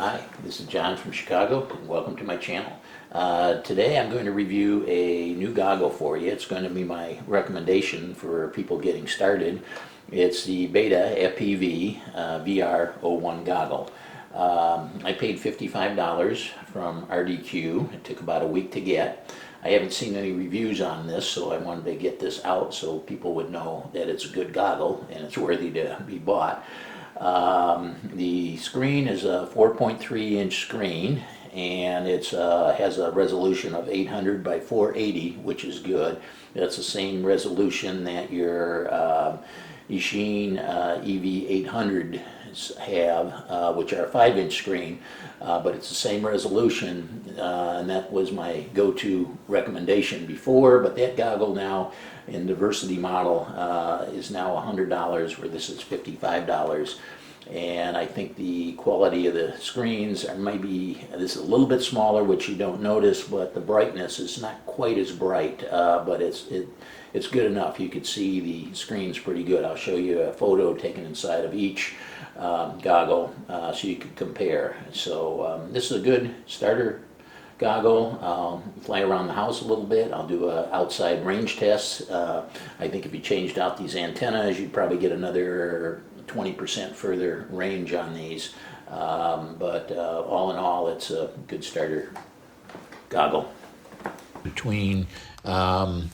Hi, this is John from Chicago, and welcome to my channel. Today I'm going to review a new goggle for you. It's going to be my recommendation for people getting started. It's the BetaFPV VR01 goggle. I paid $55 from RDQ. It took about a week to get. I haven't seen any reviews on this, so I wanted to get this out so people would know that it's a good goggle and it's worthy to be bought. The screen is a 4.3 inch screen, and it has a resolution of 800 by 480, which is good. That's the same resolution that your Eachine EV800 have, which are a 5-inch screen, but it's the same resolution, and that was my go-to recommendation before. But that goggle now in diversity model is now $100, where this is $55. And I think the quality of the screens are maybe, this is a little bit smaller, which you don't notice, but the brightness is not quite as bright, but it's good enough. You could see the screen's pretty good. I'll show you a photo taken inside of each goggle so you can compare. So this is a good starter goggle. I'll fly around the house a little bit. I'll do an outside range test. I think if you changed out these antennas, you'd probably get another 20% further range on these. But all in all, it's a good starter goggle. Between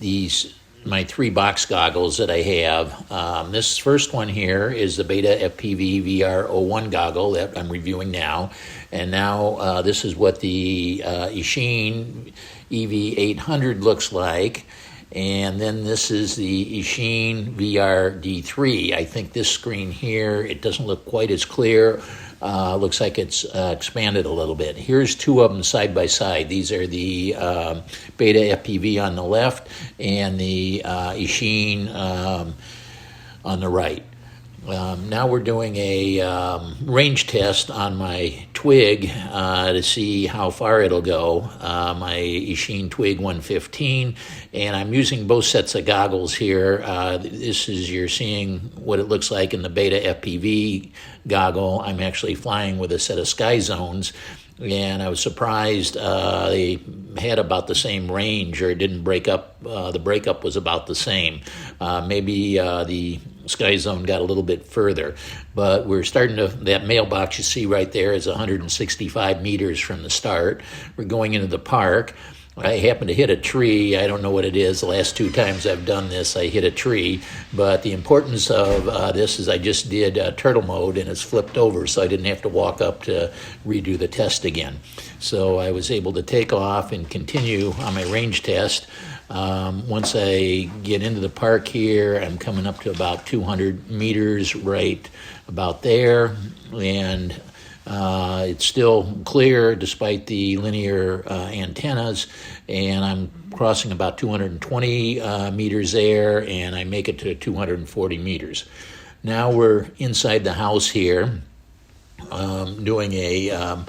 these my 3 box goggles that I have. This first one here is the BetaFPV VR01 goggle that I'm reviewing now. And now this is what the Eachine EV800 looks like. And then this is the Eachine VR D3. I think this screen here, it doesn't look quite as clear. Looks like it's expanded a little bit. Here's 2 of them side by side. These are the BetaFPV on the left and the Eachine on the right. Now we're doing a range test on my Twig to see how far it'll go, my Eachine Twig 115, and I'm using both sets of goggles here. This is, you're seeing what it looks like in the BetaFPV goggle. I'm actually flying with a set of Sky Zones, and I was surprised they had about the same range, or it didn't break up. The breakup was about the same. Maybe the Sky Zone got a little bit further, but we're starting to, that mailbox you see right there is 165 meters from the start. We're going into the park. I happen to hit a tree. I don't know what it is. The last 2 times I've done this, I hit a tree. But the importance of this is I just did turtle mode, and it's flipped over, so I didn't have to walk up to redo the test again. So I was able to take off and continue on my range test. Once I get into the park here, I'm coming up to about 200 meters right about there, and it's still clear despite the linear antennas, and I'm crossing about 220 meters there, and I make it to 240 meters. Now we're inside the house here, doing a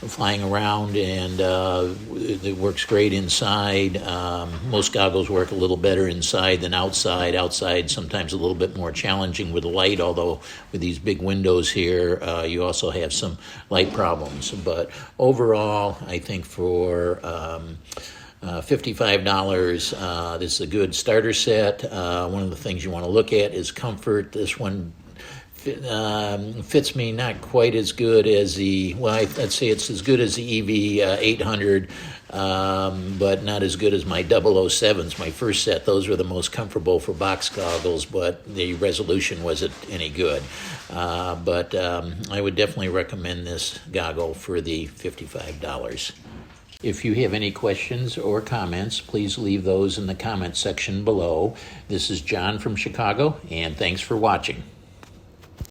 flying around, and it works great inside. Most goggles work a little better inside than outside. Outside sometimes a little bit more challenging with light, although with these big windows here you also have some light problems. But overall, I think for $55, this is a good starter set. One of the things you want to look at is comfort. This one fits me not quite as good as the, well, I'd say it's as good as the EV800, but not as good as my 007s, my first set. Those were the most comfortable for box goggles, but the resolution wasn't any good. But I would definitely recommend this goggle for the $55. If you have any questions or comments, please leave those in the comments section below. This is John from Chicago, and thanks for watching.